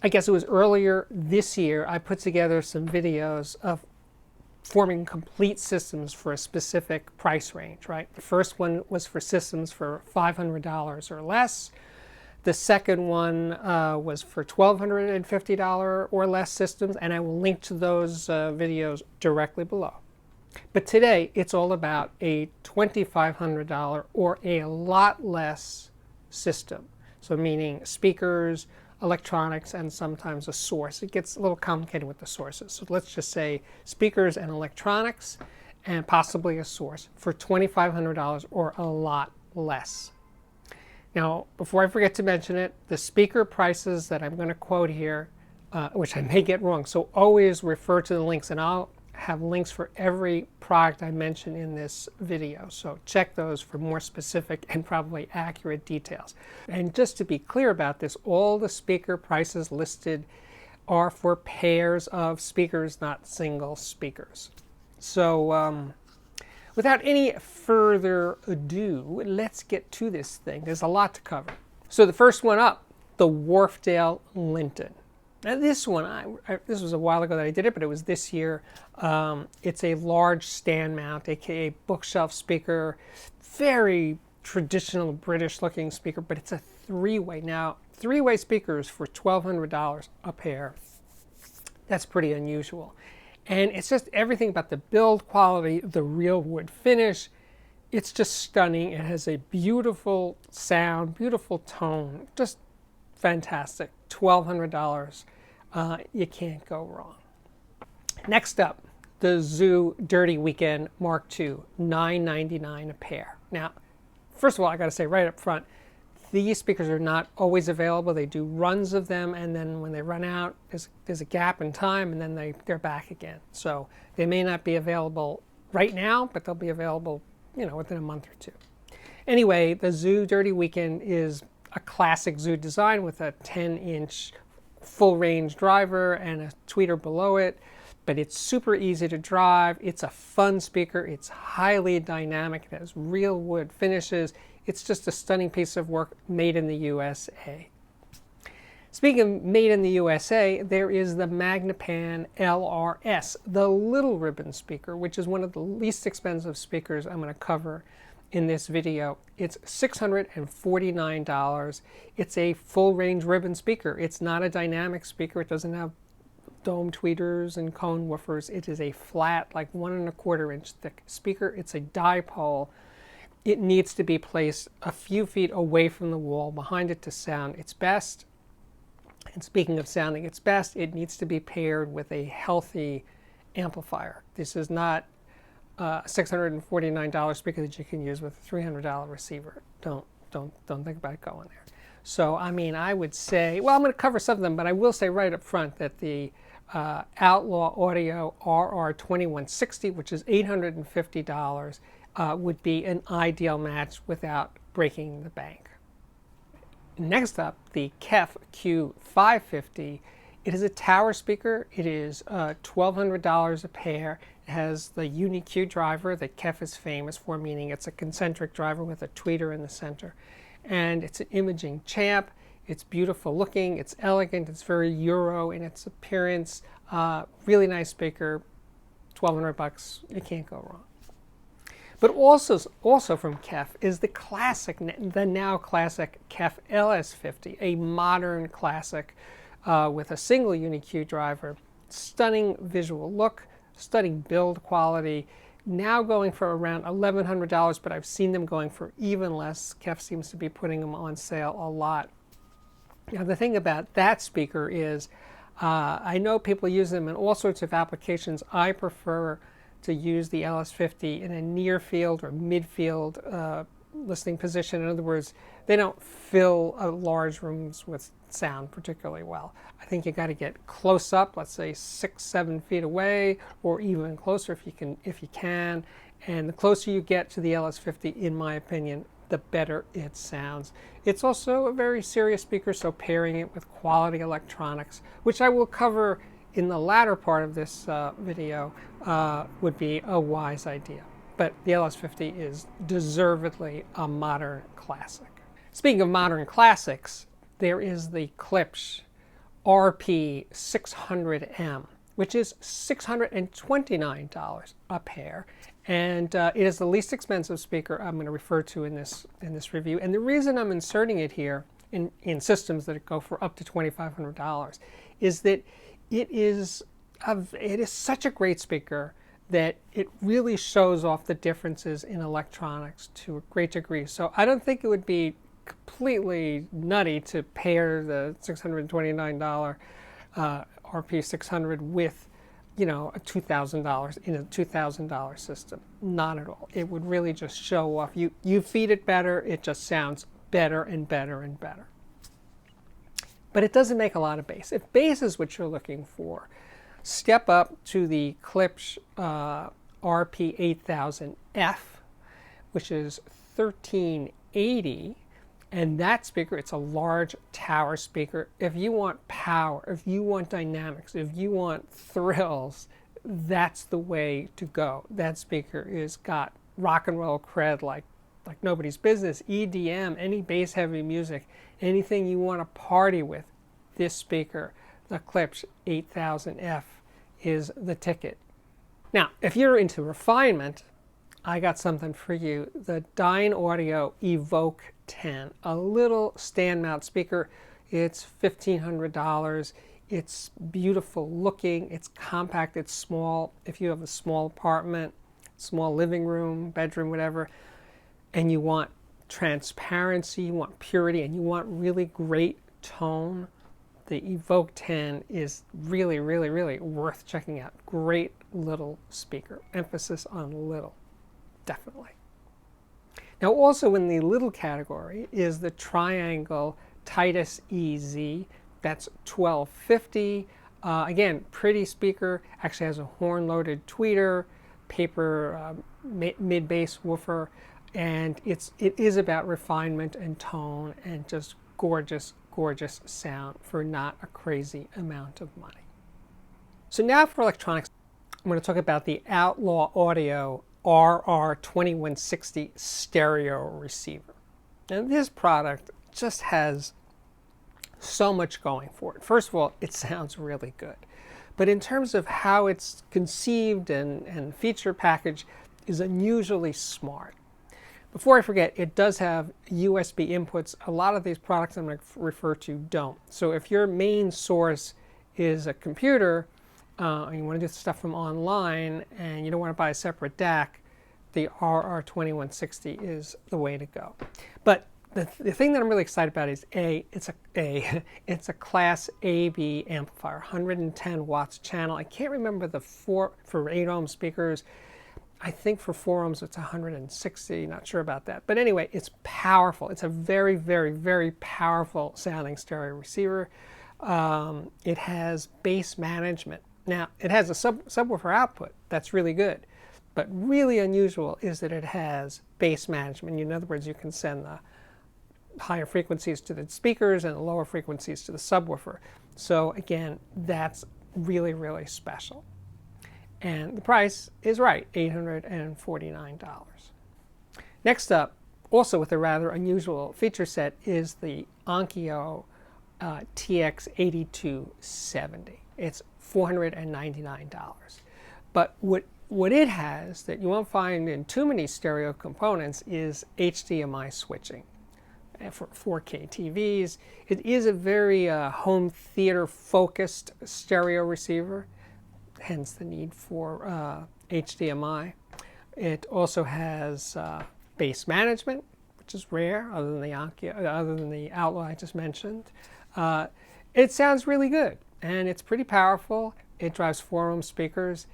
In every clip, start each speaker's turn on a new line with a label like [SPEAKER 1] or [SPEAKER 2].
[SPEAKER 1] I guess it was earlier this year, I put together some videos of forming complete systems for a specific price range, right? The first one was for systems for $500 or less. The second one was for $1,250 or less systems, and I will link to those videos directly below. But today, it's all about a $2,500 or a lot less system. So meaning speakers, electronics, and sometimes a source. It gets a little complicated with the sources. So let's just say speakers and electronics and possibly a source for $2,500 or a lot less. Now, before I forget to mention it, the speaker prices that I'm going to quote here, which I may get wrong, so always refer to the links, and I'll have links for every product I mention in this video. So check those for more specific and probably accurate details. And just to be clear about this, all the speaker prices listed are for pairs of speakers, not single speakers. So without any further ado, let's get to this thing. There's a lot to cover. So the first one up, the Wharfedale Linton. Now this one, this was a while ago that I did it, but it was this year. It's a large stand mount, aka bookshelf speaker. Very traditional British looking speaker, but it's a three-way. Now, three-way speakers for $1,200 a pair. That's pretty unusual. And it's just everything about the build quality, the real wood finish. It's just stunning. It has a beautiful sound, beautiful tone, just fantastic. $1,200. You can't go wrong. Next up, the Zoo Dirty Weekend Mark II, $9.99 a pair. Now, first of all, I got to say right up front, these speakers are not always available. They do runs of them, and then when they run out, there's a gap in time, and then they're back again. So they may not be available right now, but they'll be available, within a month or two. Anyway, the Zoo Dirty Weekend is a classic Zoo design with a 10-inch full range driver and a tweeter below it, but it's super easy to drive. It's a fun speaker. It's highly dynamic. It has real wood finishes. It's just a stunning piece of work made in the USA. Speaking of made in the USA, there is the Magna Pan LRS, the little ribbon speaker, which is one of the least expensive speakers I'm going to cover in this video. It's $649. It's a full range ribbon speaker. It's not a dynamic speaker. It doesn't have dome tweeters and cone woofers. It is a flat, like 1¼ inch thick speaker. It's a dipole. It needs to be placed a few feet away from the wall behind it to sound its best. And speaking of sounding its best, it needs to be paired with a healthy amplifier. This is not a $649 speaker that you can use with a $300 receiver. Don't think about it going there. So, I mean, I would say, well, I'm going to cover some of them, but I will say right up front that the Outlaw Audio RR2160, which is $850, would be an ideal match without breaking the bank. Next up, the KEF Q550. It is a tower speaker. It is $1,200 a pair. It has the UniQ driver that KEF is famous for, meaning it's a concentric driver with a tweeter in the center. And it's an imaging champ. It's beautiful looking. It's elegant. It's very Euro in its appearance. Really nice speaker. $1,200. You can't go wrong. But also from KEF is the classic, the now classic KEF LS50, a modern classic with a single UniQ driver. Stunning visual look, stunning build quality. Now going for around $1,100, but I've seen them going for even less. KEF seems to be putting them on sale a lot. Now the thing about that speaker is, I know people use them in all sorts of applications. I prefer to use the LS50 in a near field or midfield listening position. In other words, they don't fill large rooms with sound particularly well. I think you got to get close up, let's say 6-7 feet away, or even closer if you can. And the closer you get to the LS50, in my opinion, the better it sounds. It's also a very serious speaker, so pairing it with quality electronics, which I will cover in the latter part of this video, would be a wise idea. But the LS50 is deservedly a modern classic. Speaking of modern classics, there is the Klipsch RP600M, which is $629 a pair. And it is the least expensive speaker I'm going to refer to in this review. And the reason I'm inserting it here in systems that go for up to $2,500 is that it is such a great speaker that it really shows off the differences in electronics to a great degree. So I don't think it would be completely nutty to pair the $629 RP600 with, you know, a $2,000 in a $2,000 system. Not at all. It would really just show off. You feed it better, it just sounds better and better and better. But it doesn't make a lot of bass. If bass is what you're looking for, step up to the Klipsch RP8000F, which is $1,380. And that speaker, it's a large tower speaker. If you want power, if you want dynamics, if you want thrills, that's the way to go. That speaker is got rock and roll cred like nobody's business. EDM, any bass heavy music, anything you want to party with, this speaker, the Klipsch 8000F, is the ticket. Now, if you're into refinement, I got something for you. The Dynaudio Evoke 10, a little stand mount speaker. It's $1,500. It's beautiful looking. It's compact. It's small. If you have a small apartment, small living room, bedroom, whatever, and you want transparency, you want purity, and you want really great tone, the Evoke 10 is really, really, really worth checking out. Great little speaker. Emphasis on little. Definitely. Now, also in the little category is the Triangle Titus EZ. That's $1,250. Again, pretty speaker. Actually has a horn-loaded tweeter, paper mid-bass woofer, and it is about refinement and tone and just gorgeous, gorgeous sound for not a crazy amount of money. So now for electronics, I'm going to talk about the Outlaw Audio RR2160 stereo receiver. And this product just has so much going for it. First of all, it sounds really good. But in terms of how it's conceived and feature package is unusually smart. Before I forget, it does have USB inputs. A lot of these products I'm going to refer to don't. So if your main source is a computer, and you want to do stuff from online, and you don't want to buy a separate DAC, the RR2160 is the way to go. But the thing that I'm really excited about is it's a Class AB amplifier, 110 watts channel. I can't remember for 8 ohm speakers. I think for 4 ohms it's 160. Not sure about that. But anyway, it's powerful. It's a very, very, very powerful sounding stereo receiver. It has bass management. Now, it has a subwoofer output. That's really good. But really unusual is that it has bass management. In other words, you can send the higher frequencies to the speakers and the lower frequencies to the subwoofer. So again, that's really, really special. And the price is right, $849. Next up, also with a rather unusual feature set, is the Onkyo TX8070. It's $499. But what it has that you won't find in too many stereo components is HDMI switching for 4K TVs. It is a very home theater focused stereo receiver, hence the need for HDMI. It also has bass management, which is rare, other than the Outlaw I just mentioned. It sounds really good, and it's pretty powerful. It drives 4 ohm speakers.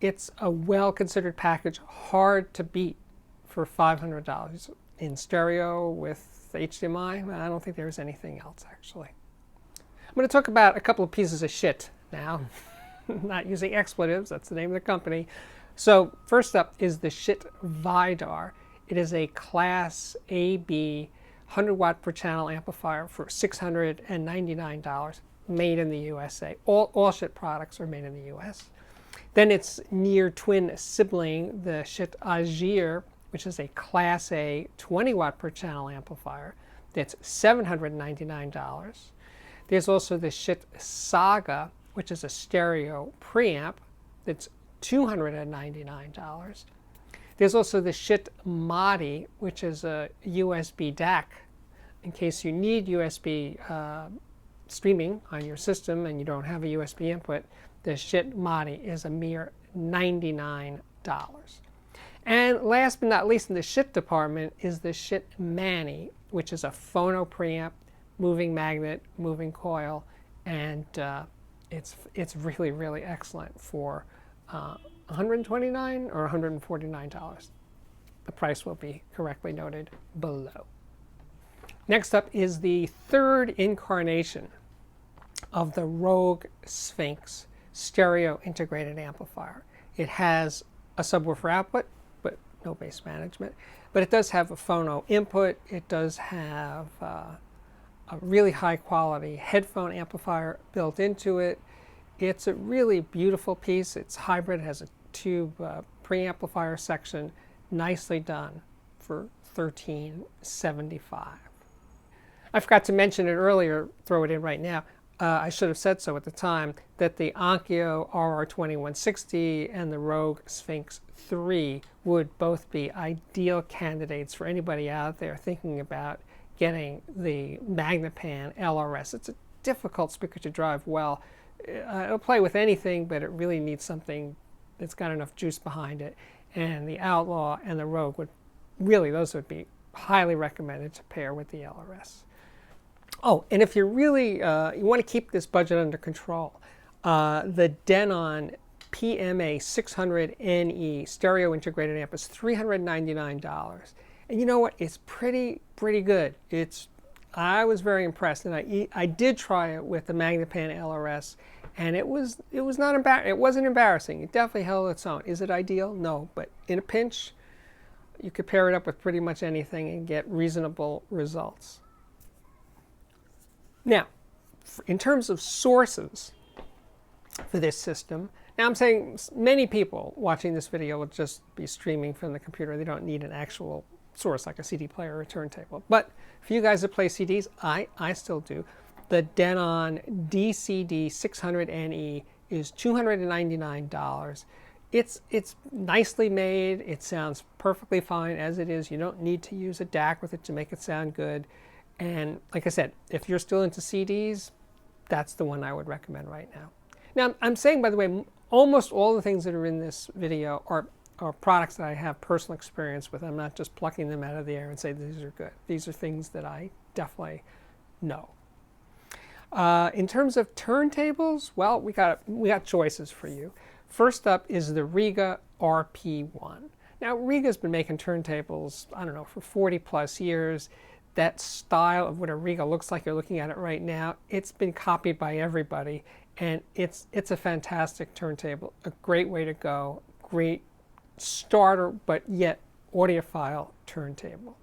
[SPEAKER 1] It's a well-considered package, hard to beat for $500 in stereo with HDMI. I don't think there's anything else, actually. I'm going to talk about a couple of pieces of shit now. Not using expletives, that's the name of the company. So first up is the Shit Vidar. It is a Class AB 100 watt per channel amplifier for $699, made in the USA. All Shit products are made in the US. Then its near twin sibling, the Shit Agir, which is a Class A 20 watt per channel amplifier. That's $799. There's also the Schiit Saga, which is a stereo preamp that's $299. There's also the Schiit Madi, which is a USB DAC. In case you need USB streaming on your system and you don't have a USB input, the Schiit Madi is a mere $99. And last but not least in the Schiit department is the Schiit Mani, which is a phono preamp, moving magnet, moving coil, and it's really, really excellent for $129 or $149. The price will be correctly noted below. Next up is the third incarnation of the Rogue Sphinx stereo integrated amplifier. It has a subwoofer output, but no bass management. But it does have a phono input. It does have a really high quality headphone amplifier built into it. It's a really beautiful piece. It's hybrid. It has a tube preamplifier section. Nicely done for $1375. I forgot to mention it earlier, throw it in right now. I should have said so at the time, that the Onkyo RR2160 and the Rogue Sphinx 3 would both be ideal candidates for anybody out there thinking about getting the Magna Pan LRS. It's a difficult speaker to drive well. It'll play with anything, but it really needs something that's got enough juice behind it. And the Outlaw and the Rogue those would be highly recommended to pair with the LRS. Oh, and if you're really, you want to keep this budget under control, the Denon PMA 600NE stereo integrated amp is $399. And you know what? It's pretty good. I was very impressed, and I did try it with the Magna Pan LRS, and it wasn't embarrassing. It definitely held its own. Is it ideal? No, but in a pinch, you could pair it up with pretty much anything and get reasonable results. Now, in terms of sources for this system, now I'm saying many people watching this video will just be streaming from the computer. They don't need an actual source like a CD player or a turntable. But for you guys that play CDs, I still do. The Denon DCD 600NE is $299. It's nicely made. It sounds perfectly fine as it is. You don't need to use a DAC with it to make it sound good. And like I said, if you're still into CDs, that's the one I would recommend right now. Now, I'm saying, by the way, almost all the things that are in this video are products that I have personal experience with. I'm not just plucking them out of the air and say these are good. These are things that I definitely know. In terms of turntables, well, we got choices for you. First up is the Riga RP1. Now, Riga's been making turntables, I don't know, for 40 plus years. That style of what a Riga looks like, you're looking at it right now, it's been copied by everybody, and it's a fantastic turntable, a great way to go, great starter, but yet audiophile turntable.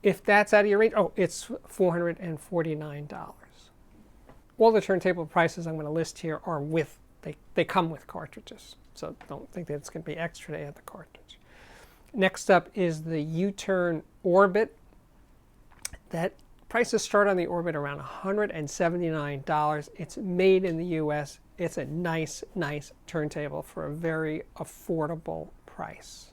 [SPEAKER 1] If that's out of your range, it's $449. All the turntable prices I'm going to list here are they come with cartridges, so don't think that it's going to be extra to add the cartridge. Next up is the U-Turn Orbit. That prices start on the Orbit around $179. It's made in the US. It's a nice turntable for a very affordable price.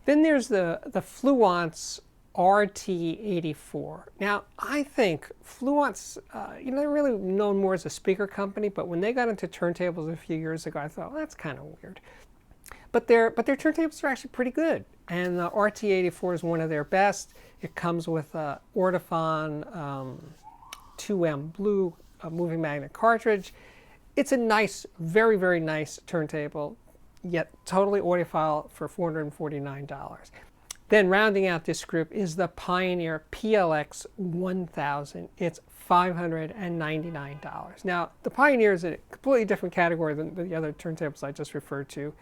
[SPEAKER 1] Then there's the Fluence RT84. Now, I think Fluence, they're really known more as a speaker company, but when they got into turntables a few years ago, I thought, well, that's kind of weird. But their turntables are actually pretty good, and the RT84 is one of their best. It comes with a Ortophon 2M Blue moving magnet cartridge. It's a nice, very nice turntable, yet totally audiophile for $449. Then rounding out this group is the Pioneer PLX 1000. It's $599. Now, the Pioneer is a completely different category than the other turntables I just referred to.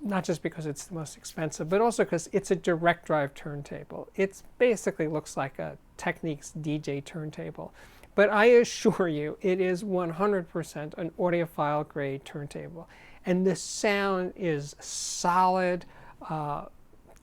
[SPEAKER 1] Not just because it's the most expensive, but also because it's a direct drive turntable. It basically looks like a Technics DJ turntable. But I assure you, it is 100% an audiophile grade turntable. And the sound is solid,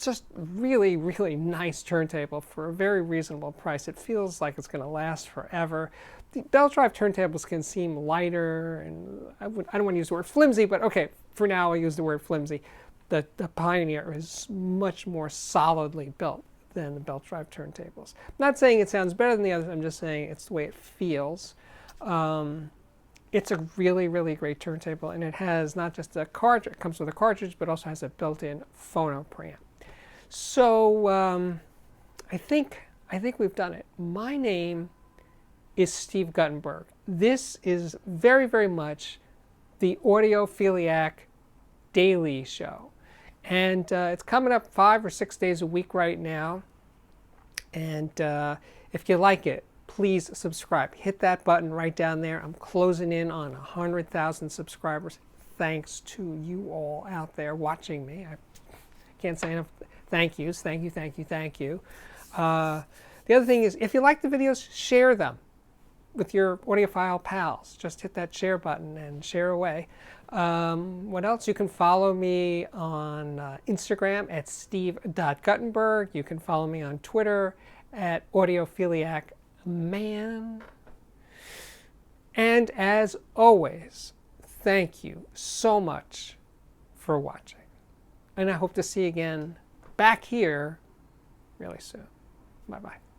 [SPEAKER 1] just really, really nice turntable for a very reasonable price. It feels like it's going to last forever. The belt drive turntables can seem lighter, and I don't want to use the word flimsy, but okay, for now I'll use the word flimsy. The Pioneer is much more solidly built than the belt drive turntables. I'm not saying it sounds better than the others, I'm just saying it's the way it feels. It's a really, really great turntable, and it has not just a cartridge, it comes with a cartridge, but also has a built-in phono preamp. So I think we've done it. My name is Steve Guttenberg. This is very, very much the Audiophiliac daily show. And it's coming up 5 or 6 days a week right now. And if you like it, please subscribe. Hit that button right down there. I'm closing in on 100,000 subscribers. Thanks to you all out there watching me. I can't say enough thank yous. Thank you, thank you, thank you. The other thing is, if you like the videos, share them with your audiophile pals. Just hit that share button and share away. What else? You can follow me on Instagram at steve.guttenberg. You can follow me on Twitter at audiophiliacman. And as always, thank you so much for watching. And I hope to see you again back here really soon. Bye-bye.